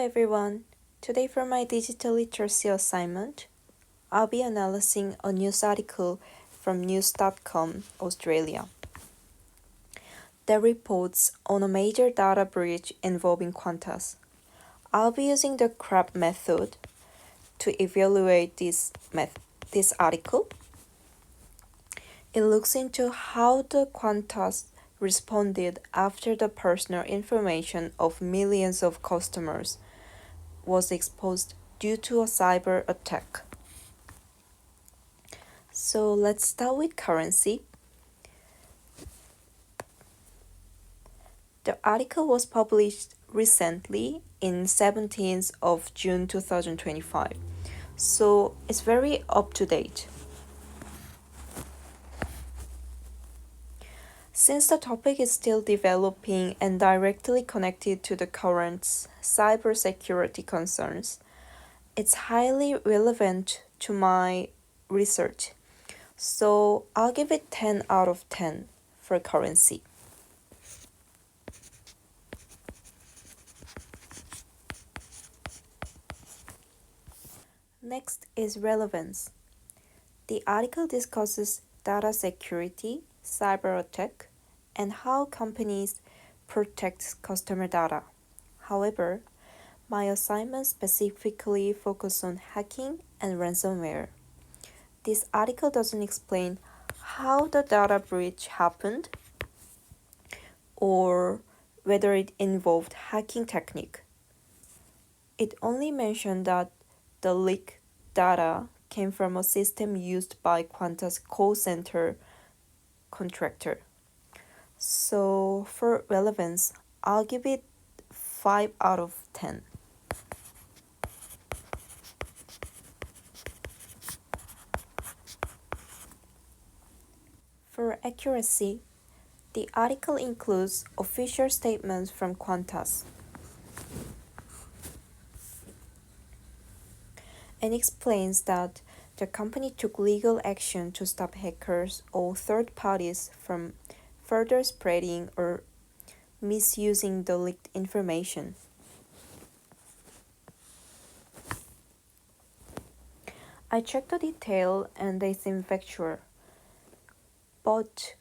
everyone. Today for my digital literacy assignment, I'll be analyzing a news article from news.com, Australia, that reports on a major data breach involving Qantas. I'll be using the CRAAP method to evaluate this article. It looks into how the Qantas responded after the personal information of millions of customers was exposed due to a cyber attack. So let's start with currency. The article was published recently in 17th of June 2025. So it's very up to date. Since the topic is still developing and directly connected to the current cybersecurity concerns, it's highly relevant to my research. So I'll give it 10 out of 10 for currency. Next is relevance. The article discusses data security, cyber attack, and how companies protect customer data. However, my assignment specifically focuses on hacking and ransomware. This article doesn't explain how the data breach happened or whether it involved hacking technique. It only mentioned that the leaked data came from a system used by Qantas call center contractor. So for relevance, I'll give it 5 out of 10. For accuracy, the article includes official statements from Qantas and explains that the company took legal action to stop hackers or third parties from further spreading or misusing the leaked information. I checked the detail and they seem factual, but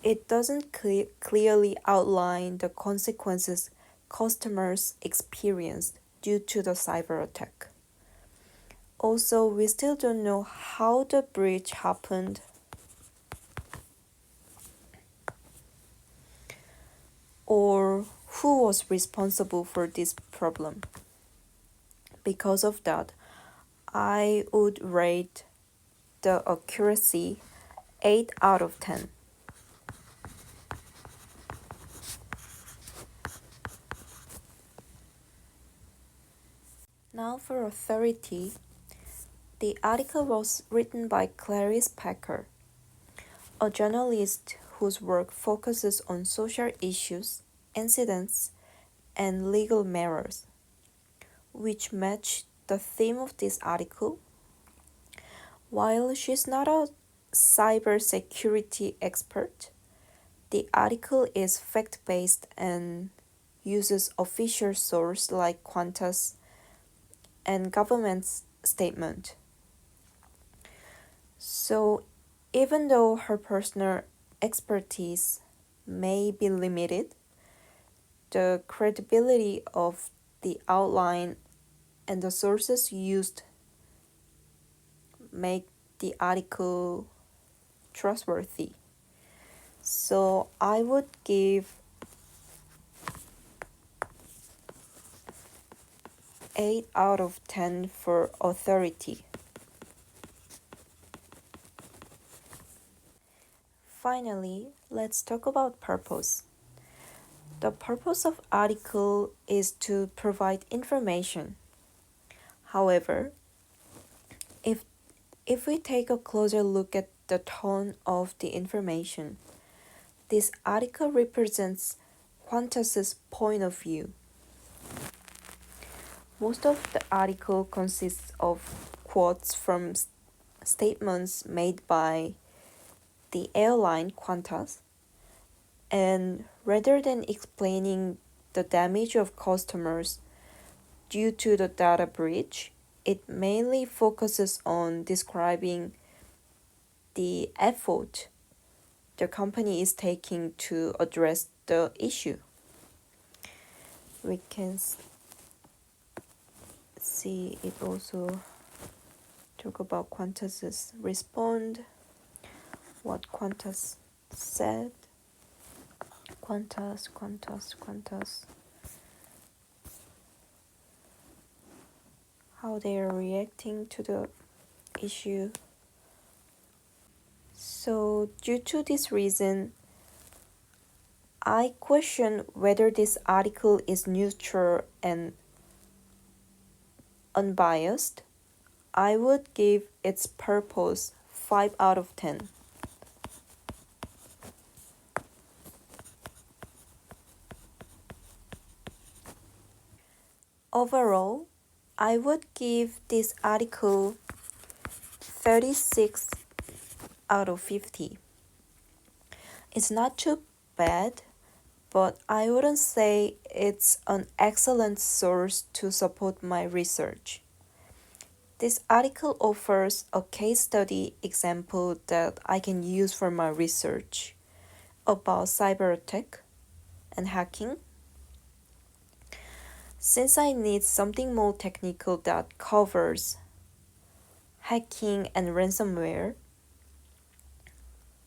it doesn't clearly outline the consequences customers experienced due to the cyber attack. Also, we still don't know how the breach happened or who was responsible for this problem. Because of that, I would rate the accuracy 8 out of 10. Now for authority, the article was written by Clarice Packer, a journalist whose work focuses on social issues, incidents, and legal matters, which match the theme of this article. While she's not a cybersecurity expert, the article is fact-based and uses official sources like Qantas and government's statement. So even though her personal expertise may be limited, the credibility of the outline and the sources used make the article trustworthy. So I would give 8 out of 10 for authority. Finally, let's talk about purpose. The purpose of article is to provide information. However, if we take a closer look at the tone of the information, this article represents Qantas's point of view. Most of the article consists of quotes from statements made by the airline Qantas, and rather than explaining the damage of customers due to the data breach, it mainly focuses on describing the effort the company is taking to address the issue. We can see it also talk about Qantas's respond, what Qantas said. Qantas, how they are reacting to the issue. So due to this reason, I question whether this article is neutral and unbiased. I would give its purpose 5 out of 10. Overall, I would give this article 36 out of 50. It's not too bad, but I wouldn't say it's an excellent source to support my research. This article offers a case study example that I can use for my research about cyber attack and hacking. Since I need something more technical that covers hacking and ransomware,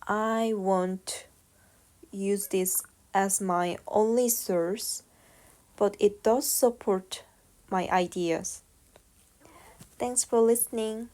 I won't use this as my only source, but it does support my ideas. Thanks for listening.